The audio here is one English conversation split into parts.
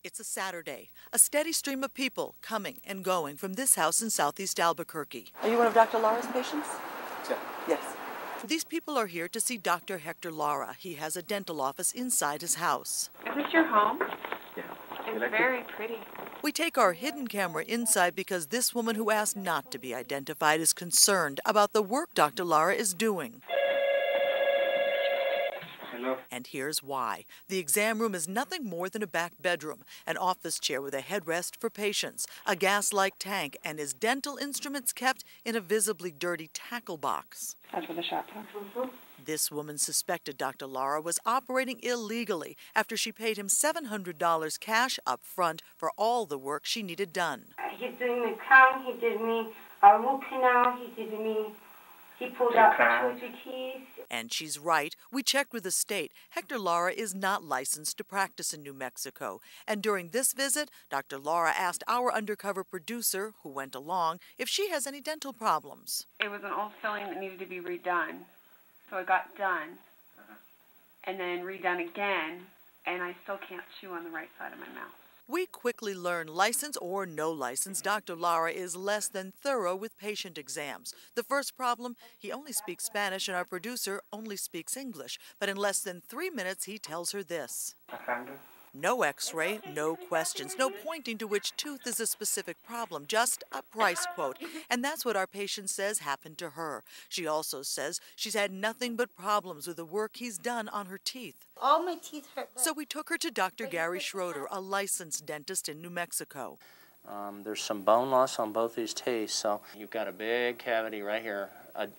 It's a Saturday, a steady stream of people coming and going from this house in southeast Albuquerque. Are you one of Dr. Lara's patients? Yeah. Yes. These people are here to see Dr. Hector Lara. He has a dental office inside his house. Is this your home? Yeah. It's very pretty. We take our hidden camera inside because this woman who asked not to be identified is concerned about the work Dr. Lara is doing. Hello. And here's why. The exam room is nothing more than a back bedroom, an office chair with a headrest for patients, a gas-like tank, and his dental instruments kept in a visibly dirty tackle box. That's where the shop's are. This woman suspected Dr. Lara was operating illegally after she paid him $700 cash up front for all the work she needed done. He's doing the crown, he did me a root canal, he pulled out the teeth. And she's right. We checked with the state. Hector Lara is not licensed to practice in New Mexico. And during this visit, Dr. Lara asked our undercover producer, who went along, if she has any dental problems. It was an old filling that needed to be redone. So it got done, and then redone again, and I still can't chew on the right side of my mouth. We quickly learn, license or no license, Dr. Lara is less than thorough with patient exams. The first problem, he only speaks Spanish and our producer only speaks English. But in less than 3 minutes, he tells her this. No x-ray, no questions, no pointing to which tooth is a specific problem, just a price quote. And that's what our patient says happened to her. She also says she's had nothing but problems with the work he's done on her teeth. All my teeth hurt. So we took her to Dr. Gary Schroeder, a licensed dentist in New Mexico. There's some bone loss on both these teeth, so you've got a big cavity right here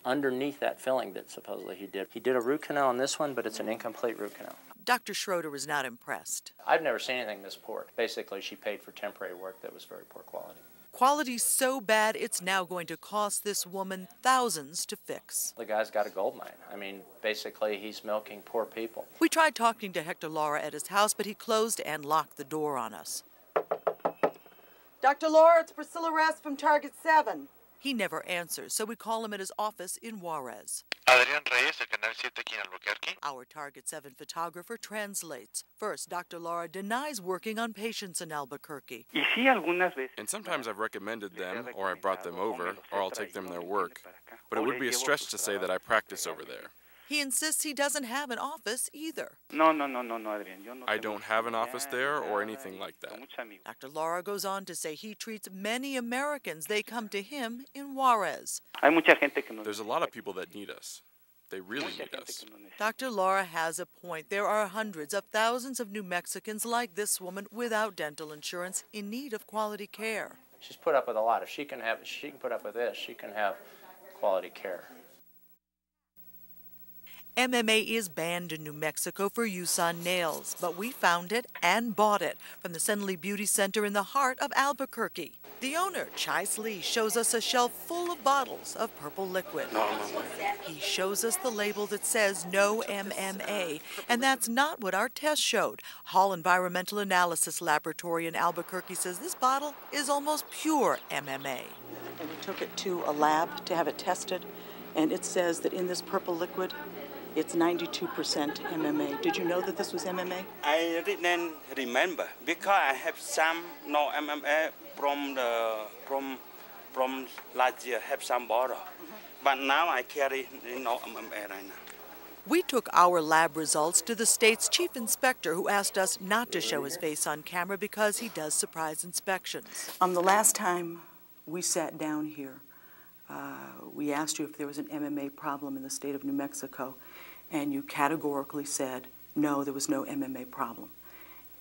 underneath that filling that supposedly he did. He did a root canal on this one, but it's an incomplete root canal. Dr. Schroeder was not impressed. I've never seen anything this poor. Basically, she paid for temporary work that was very poor quality. Quality so bad, it's now going to cost this woman thousands to fix. The guy's got a gold mine. I mean, basically, he's milking poor people. We tried talking to Hector Lara at his house, but he closed and locked the door on us. Dr. Lara, it's Priscilla Ress from Target 7. He never answers, so we call him at his office in Juarez. Adrián Reyes, el Canal 7 aquí en Albuquerque. Our Target 7 photographer translates. First, Dr. Lara denies working on patients in Albuquerque. And sometimes I've recommended them, or I brought them over, or I'll take them their work. But it would be a stretch to say that I practice over there. He insists he doesn't have an office either. No, Adrián. I don't have an office there or anything like that. Dr. Lara goes on to say he treats many Americans. They come to him in Juarez. There's a lot of people that need us. They really need us. Dr. Lara has a point. There are hundreds of thousands of New Mexicans like this woman without dental insurance in need of quality care. She's put up with a lot. If she can put up with this, she can have quality care. MMA is banned in New Mexico for use on nails, but we found it and bought it from the Senley Beauty Center in the heart of Albuquerque. The owner, Chais Lee, shows us a shelf full of bottles of purple liquid. He shows us the label that says no MMA, and that's not what our test showed. Hall Environmental Analysis Laboratory in Albuquerque says this bottle is almost pure MMA. And we took it to a lab to have it tested, and it says that in this purple liquid, it's 92% MMA. Did you know that this was MMA? I didn't remember because I have some no MMA from last year. Have some bottle, but now I carry no MMA right now. We took our lab results to the state's chief inspector, who asked us not to show his face on camera because he does surprise inspections. The last time we sat down here, we asked you if there was an MMA problem in the state of New Mexico, and you categorically said, no, there was no MMA problem.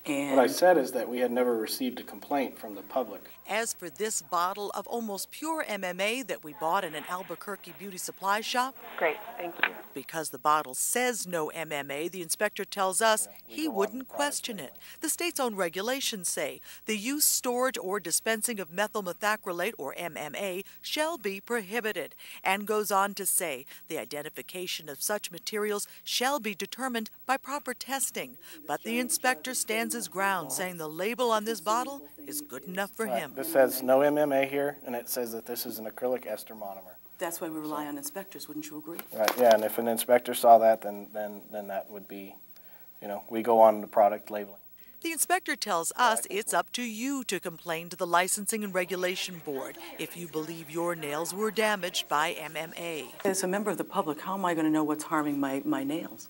And What I said is that we had never received a complaint from the public. As for this bottle of almost pure MMA that we bought in an Albuquerque beauty supply shop, Great, thank you. because the bottle says no MMA, the inspector tells us he wouldn't question it. The state's own regulations say the use, storage, or dispensing of methyl methacrylate, or MMA, shall be prohibited, and goes on to say the identification of such materials shall be determined by proper testing. But the inspector stands his ground, saying the label on this bottle is good enough for him. This says no MMA here, and it says that this is an acrylic ester monomer. that's why we rely on inspectors, wouldn't you agree? Right, yeah, and if an inspector saw that, then that would be, we go on the product labeling. The inspector tells us it's up to you to complain to the Licensing and Regulation Board if you believe your nails were damaged by MMA. As a member of the public, how am I going to know what's harming my nails?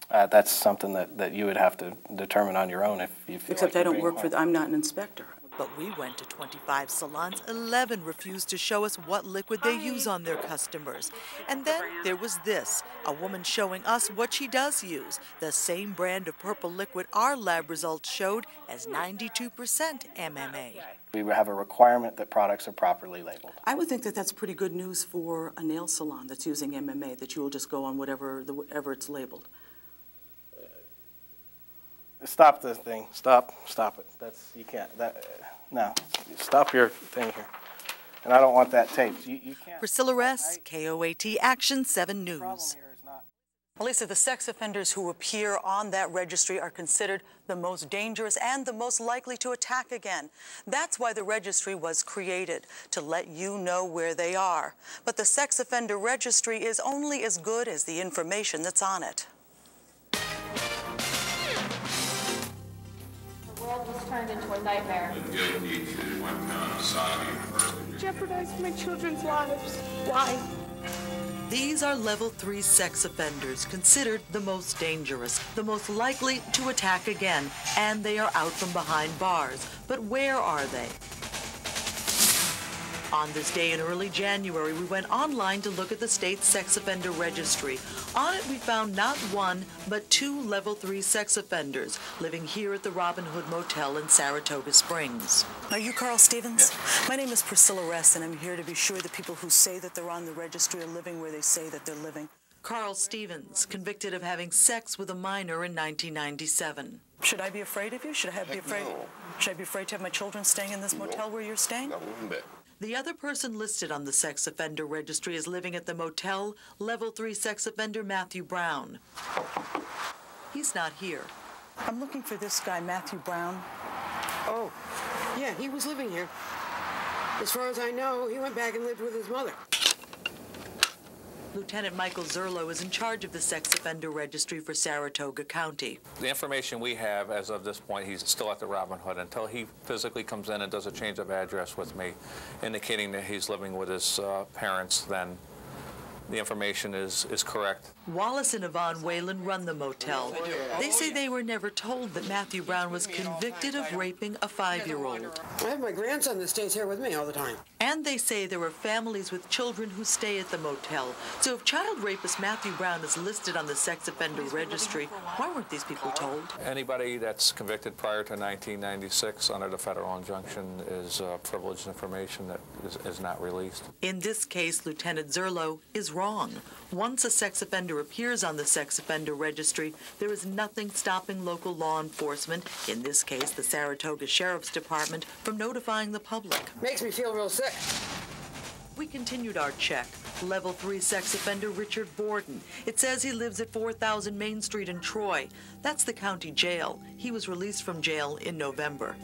That's something that you would have to determine on your own if you feel Except like I don't work for, I'm not an inspector. But we went to 25 salons, 11 refused to show us what liquid they use on their customers. And then there was this, a woman showing us what she does use, the same brand of purple liquid our lab results showed as 92% MMA. We have a requirement that products are properly labeled. I would think that that's pretty good news for a nail salon that's using MMA, that you will just go on whatever it's labeled. Stop this thing. Stop it. You can't. No. Stop your thing here. And I don't want that taped. You can't. Priscilla Ress, KOAT Action 7 News. Lisa, the sex offenders who appear on that registry are considered the most dangerous and the most likely to attack again. That's why the registry was created, to let you know where they are. But the sex offender registry is only as good as the information that's on it. The world was turned into a nightmare. Jeopardized my children's lives. Why? These are level 3 sex offenders, considered the most dangerous, the most likely to attack again, and they are out from behind bars. But where are they? On this day in early January, we went online to look at the state's sex offender registry. On it, we found not one, but 2 level 3 sex offenders living here at the Robin Hood Motel in Saratoga Springs. Are you Carl Stevens? Yes. My name is Priscilla Ress, and I'm here to be sure that people who say that they're on the registry are living where they say that they're living. Carl Stevens, convicted of having sex with a minor in 1997. Should I be afraid of you? Should I be afraid? No. Should I be afraid to have my children staying in this motel where you're staying? Not one bit. The other person listed on the sex offender registry is living at the motel, level 3 sex offender Matthew Brown. He's not here. I'm looking for this guy, Matthew Brown. Oh, yeah, he was living here. As far as I know, he went back and lived with his mother. Lieutenant Michael Zerlo is in charge of the sex offender registry for Saratoga County. The information we have as of this point, he's still at the Robin Hood until he physically comes in and does a change of address with me, indicating that he's living with his parents. Then the information is correct. Wallace and Yvonne Whalen run the motel. They say they were never told that Matthew Brown was convicted of raping a 5-year-old. I have my grandson that stays here with me all the time. And they say there are families with children who stay at the motel. So if child rapist Matthew Brown is listed on the sex offender registry, why weren't these people told? Anybody that's convicted prior to 1996 under the federal injunction is privileged information that is not released. In this case, Lieutenant Zerlo is wrong. Once a sex offender appears on the sex offender registry, there is nothing stopping local law enforcement, in this case the Saratoga Sheriff's Department, from notifying the public. Makes me feel real sick. We continued our check. Level 3 sex offender Richard Borden. It says he lives at 4000 Main Street in Troy. That's the county jail. He was released from jail in November.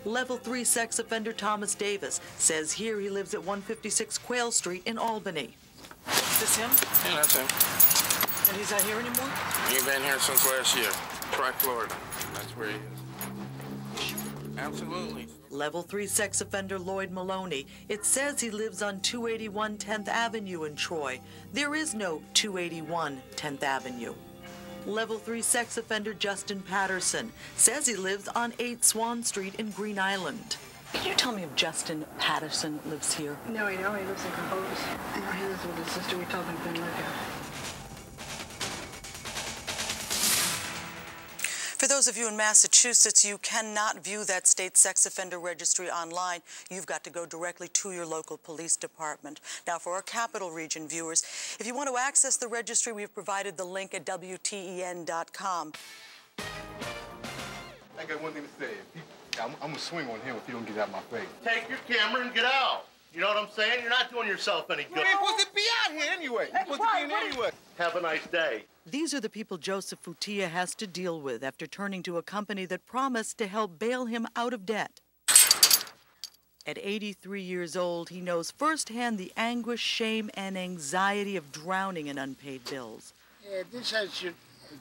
Level 3 sex offender Thomas Davis says here he lives at 156 Quail Street in Albany. Is this him? Yeah, that's him. And he's not here anymore? He ain't been here since last year. Try Florida. That's where he is. Absolutely. Level 3 sex offender Lloyd Maloney. It says he lives on 281 10th Avenue in Troy. There is no 281 10th Avenue. Level 3 sex offender Justin Patterson says he lives on 8 Swan Street in Green Island. Can you tell me if Justin Patterson lives here? No, I know he lives in Compose. I know he lives with his sister. We told him he couldn't live here. For those of you in Massachusetts, you cannot view that state sex offender registry online. You've got to go directly to your local police department. Now, for our Capital Region viewers, if you want to access the registry, we've provided the link at WTEN.com. I got one thing to say. I'm gonna swing on him if he don't get out of my face. Take your camera and get out. You know what I'm saying? You're not doing yourself any good. You ain't supposed to be out here anyway. You're supposed to be in anyway. Have a nice day. These are the people Joseph Futia has to deal with after turning to a company that promised to help bail him out of debt. At 83 years old, he knows firsthand the anguish, shame, and anxiety of drowning in unpaid bills. Yeah, this has your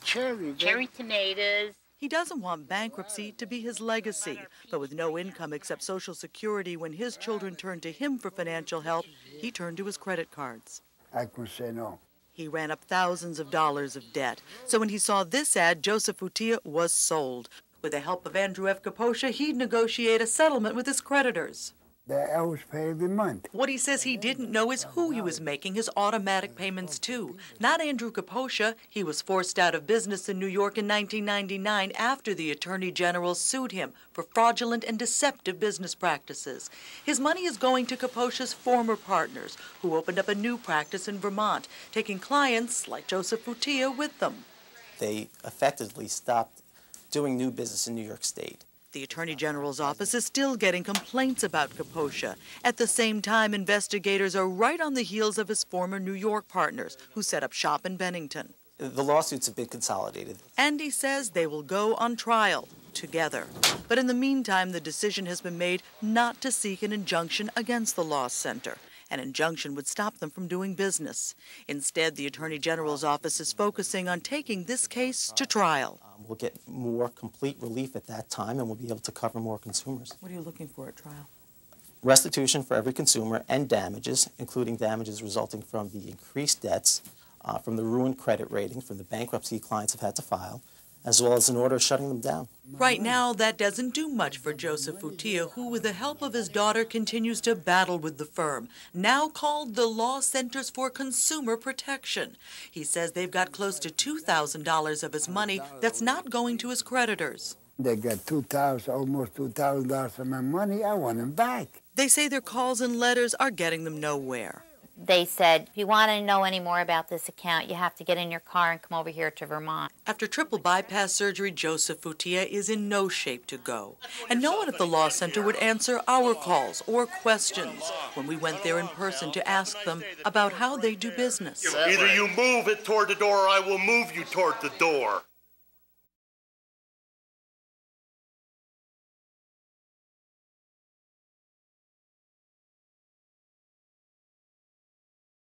cherry. Cherry tomatoes. He doesn't want bankruptcy to be his legacy, but with no income except Social Security, when his children turned to him for financial help, he turned to his credit cards. I could say no. He ran up thousands of dollars of debt. So when he saw this ad, Joseph Futia was sold. With the help of Andrew F. Kaposha, he'd negotiate a settlement with his creditors. I was paid every month. What he says he didn't know is who he was making his automatic payments to. Not Andrew Kaposha. He was forced out of business in New York in 1999 after the Attorney General sued him for fraudulent and deceptive business practices. His money is going to Kaposha's former partners, who opened up a new practice in Vermont, taking clients like Joseph Futia with them. They effectively stopped doing new business in New York State. The Attorney General's office is still getting complaints about Kaposha. At the same time, investigators are right on the heels of his former New York partners, who set up shop in Bennington. The lawsuits have been consolidated. Andy says they will go on trial together. But in the meantime, the decision has been made not to seek an injunction against the Law Center. An injunction would stop them from doing business. Instead, the Attorney General's office is focusing on taking this case to trial. We'll get more complete relief at that time, and we'll be able to cover more consumers. What are you looking for at trial? Restitution for every consumer and damages, including damages resulting from the increased debts, from the ruined credit rating, from the bankruptcy clients have had to file, as well as an order shutting them down. Right now, that doesn't do much for Joseph Futia, who, with the help of his daughter, continues to battle with the firm, now called the Law Centers for Consumer Protection. He says they've got close to $2,000 of his money that's not going to his creditors. They got almost $2,000 of my money. I want them back. They say their calls and letters are getting them nowhere. They said, if you want to know any more about this account, you have to get in your car and come over here to Vermont. After triple bypass surgery, Joseph Futia is in no shape to go. And no one at the Law Center would answer our calls or questions when we went there in person to ask them about how they do business. Either you move it toward the door or I will move you toward the door.